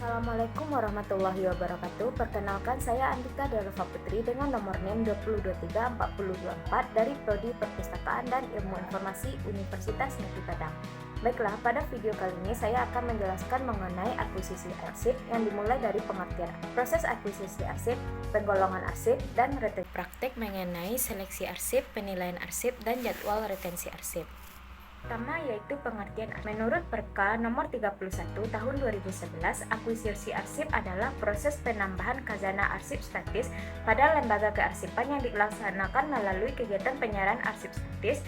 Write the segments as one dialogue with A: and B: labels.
A: Assalamualaikum warahmatullahi wabarakatuh. Perkenalkan, saya Andika Delva Putri dengan nomor NIM 2234024 dari Prodi Perpustakaan dan Ilmu Informasi Universitas Negeri Padang. Baiklah, pada video kali ini saya akan menjelaskan mengenai akuisisi arsip yang dimulai dari pengertian proses akuisisi arsip, penggolongan arsip, dan retensi. Praktek mengenai seleksi arsip, penilaian arsip, dan jadwal retensi arsip. Pertama yaitu pengertian. Menurut Perka nomor 31 tahun 2011, akuisisi arsip adalah proses penambahan khazanah arsip statis pada lembaga kearsipan yang dilaksanakan melalui kegiatan penyiaran arsip statis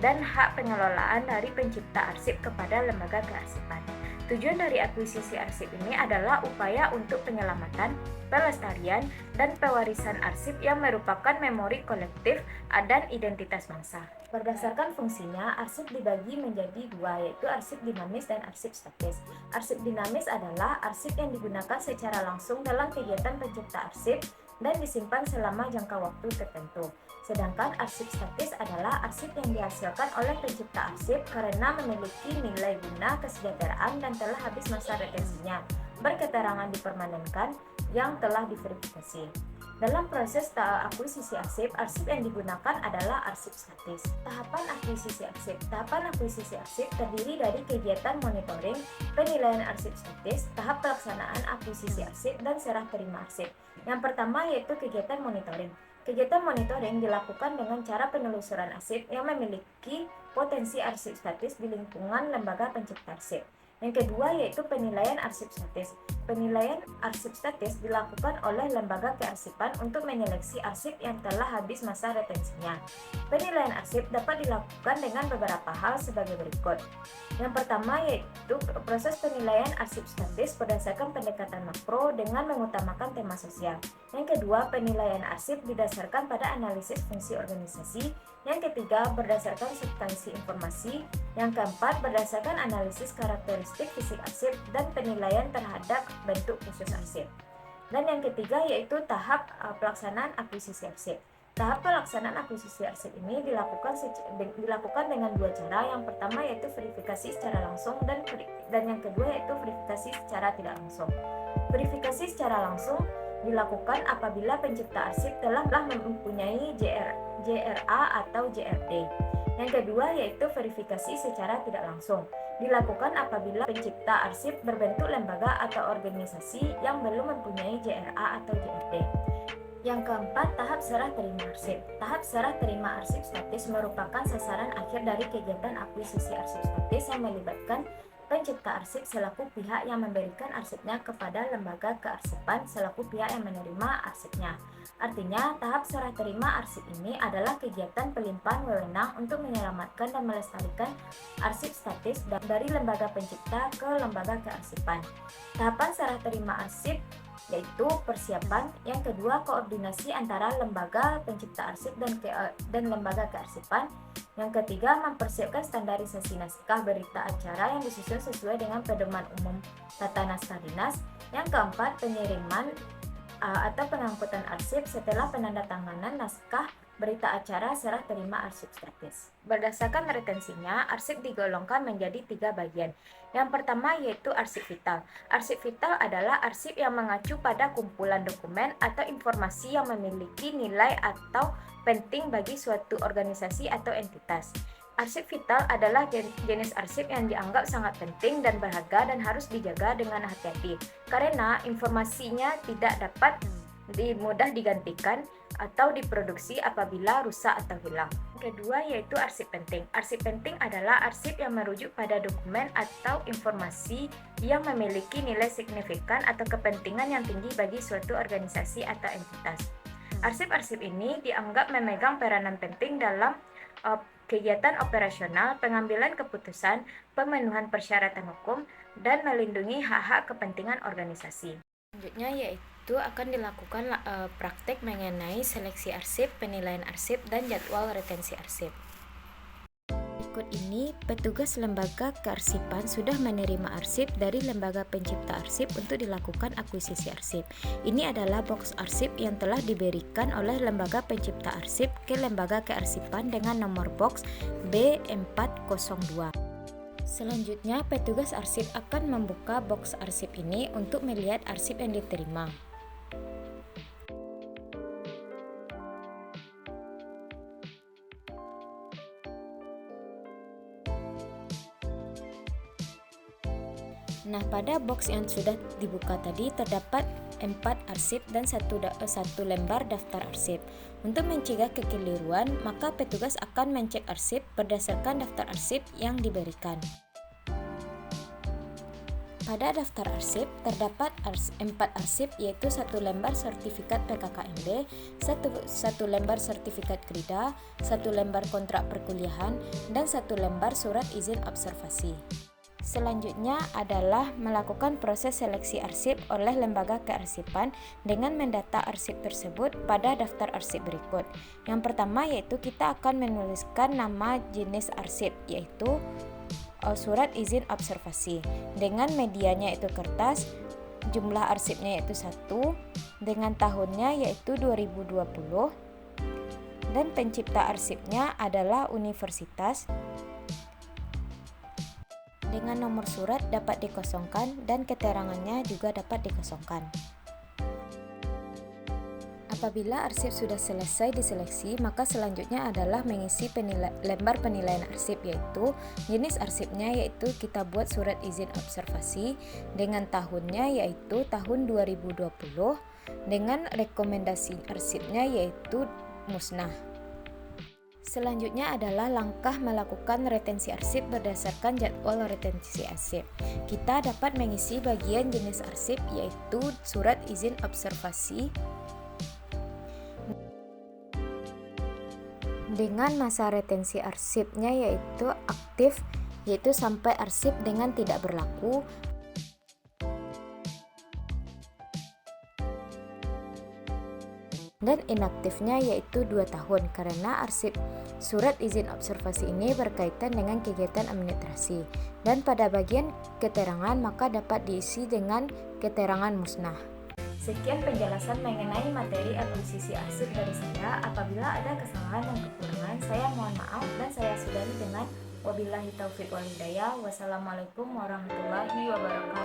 A: dan hak pengelolaan dari pencipta arsip kepada lembaga kearsipan. Tujuan dari akuisisi arsip ini adalah upaya untuk penyelamatan, pelestarian, dan pewarisan arsip yang merupakan memori kolektif dan identitas bangsa. Berdasarkan fungsinya, arsip dibagi menjadi dua, yaitu arsip dinamis dan arsip statis. Arsip dinamis adalah arsip yang digunakan secara langsung dalam kegiatan pencipta arsip dan disimpan selama jangka waktu tertentu. Sedangkan arsip statis adalah arsip yang dihasilkan oleh pencipta arsip karena memiliki nilai guna kesejahteraan dan telah habis masa retensinya, berketerangan dipermanenkan yang telah diverifikasi. Dalam proses akuisisi arsip, arsip yang digunakan adalah arsip statis. Tahapan akuisisi arsip. Tahapan akuisisi arsip terdiri dari kegiatan monitoring, penilaian arsip statis, tahap pelaksanaan akuisisi arsip, dan serah terima arsip. Yang pertama yaitu kegiatan monitoring. Kegiatan monitoring dilakukan dengan cara penelusuran arsip yang memiliki potensi arsip statis di lingkungan lembaga pencipta arsip. Yang kedua yaitu penilaian arsip statis. Penilaian arsip statis dilakukan oleh lembaga kearsipan untuk menyeleksi arsip yang telah habis masa retensinya. Penilaian arsip dapat dilakukan dengan beberapa hal sebagai berikut. Yang pertama yaitu proses penilaian arsip statis berdasarkan pendekatan makro dengan mengutamakan tema sosial. Yang kedua, penilaian arsip didasarkan pada analisis fungsi organisasi. Yang ketiga, berdasarkan substansi informasi. Yang keempat, berdasarkan analisis karakteristik fisik arsip dan penilaian terhadap bentuk khusus arsip. Dan yang ketiga yaitu tahap pelaksanaan akuisisi arsip. Tahap pelaksanaan akuisisi arsip ini dilakukan dengan dua cara. Yang pertama yaitu verifikasi secara langsung dan yang kedua yaitu verifikasi secara tidak langsung. Verifikasi secara langsung dilakukan apabila pencipta arsip telah mempunyai JRA atau JRD. Yang kedua yaitu verifikasi secara tidak langsung. Dilakukan apabila pencipta arsip berbentuk lembaga atau organisasi yang belum mempunyai JRA atau JRD. Yang keempat, tahap serah terima arsip. Tahap serah terima arsip statis merupakan sasaran akhir dari kegiatan akuisisi arsip statis yang melibatkan pencipta arsip selaku pihak yang memberikan arsipnya kepada lembaga kearsipan selaku pihak yang menerima arsipnya. Artinya, tahap serah terima arsip ini adalah kegiatan pelimpahan wewenang untuk menyelamatkan dan melestarikan arsip statis dari lembaga pencipta ke lembaga kearsipan. Tahapan serah terima arsip yaitu persiapan, yang kedua koordinasi antara lembaga pencipta arsip dan lembaga kearsipan, yang ketiga mempersiapkan standarisasi naskah berita acara yang disusun sesuai dengan pedoman umum tata naskah dinas, yang keempat pengiriman atau pengangkutan arsip setelah penandatanganan naskah berita acara serah terima arsip statis. Berdasarkan retensinya, arsip digolongkan menjadi 3 bagian. Yang pertama yaitu arsip vital. Arsip vital adalah arsip yang mengacu pada kumpulan dokumen atau informasi yang memiliki nilai atau penting bagi suatu organisasi atau entitas. Arsip vital adalah jenis arsip yang dianggap sangat penting dan berharga dan harus dijaga dengan hati-hati karena informasinya tidak dapat mudah digantikan atau diproduksi apabila rusak atau hilang. Kedua yaitu arsip penting. Arsip penting adalah arsip yang merujuk pada dokumen atau informasi yang memiliki nilai signifikan atau kepentingan yang tinggi bagi suatu organisasi atau entitas. Arsip-arsip ini dianggap memegang peranan penting dalam kegiatan operasional, pengambilan keputusan, pemenuhan persyaratan hukum, dan melindungi hak-hak kepentingan organisasi. Selanjutnya yaitu akan dilakukan praktek mengenai seleksi arsip, penilaian arsip, dan jadwal retensi arsip. Berikut ini, petugas lembaga kearsipan sudah menerima arsip dari lembaga pencipta arsip untuk dilakukan akuisisi arsip. Ini adalah box arsip yang telah diberikan oleh lembaga pencipta arsip ke lembaga kearsipan dengan nomor box B402. Selanjutnya, petugas arsip akan membuka box arsip ini untuk melihat arsip yang diterima. Nah, pada box yang sudah dibuka tadi terdapat 4 arsip dan satu lembar daftar arsip. Untuk mencegah kekeliruan, maka petugas akan mencek arsip berdasarkan daftar arsip yang diberikan. Pada daftar arsip terdapat 4 arsip, yaitu 1 lembar sertifikat PKKMB, satu lembar sertifikat KRIDA, 1 lembar kontrak perkuliahan, dan 1 lembar surat izin observasi. Selanjutnya adalah melakukan proses seleksi arsip oleh lembaga kearsipan dengan mendata arsip tersebut pada daftar arsip berikut. Yang pertama yaitu kita akan menuliskan nama jenis arsip, yaitu surat izin observasi. Dengan medianya yaitu kertas, jumlah arsipnya yaitu 1, dengan tahunnya yaitu 2020, dan pencipta arsipnya adalah universitas. Dengan nomor surat dapat dikosongkan dan keterangannya juga dapat dikosongkan. Apabila arsip sudah selesai diseleksi, maka selanjutnya adalah mengisi lembar penilaian arsip, yaitu jenis arsipnya yaitu kita buat surat izin observasi, dengan tahunnya yaitu tahun 2020, dengan rekomendasi arsipnya yaitu musnah. Selanjutnya adalah langkah melakukan retensi arsip berdasarkan jadwal retensi arsip. Kita dapat mengisi bagian jenis arsip yaitu surat izin observasi dengan masa retensi arsipnya yaitu aktif, yaitu sampai arsip dengan tidak berlaku, dan inaktifnya yaitu 2 tahun karena arsip surat izin observasi ini berkaitan dengan kegiatan administrasi. Dan pada bagian keterangan maka dapat diisi dengan keterangan musnah. Sekian penjelasan mengenai materi akuisisi arsip dari saya. Apabila ada kesalahan dan kekurangan, saya mohon maaf dan saya sudahi dengan wabillahi taufiq wal hidayah. Wassalamualaikum warahmatullahi wabarakatuh.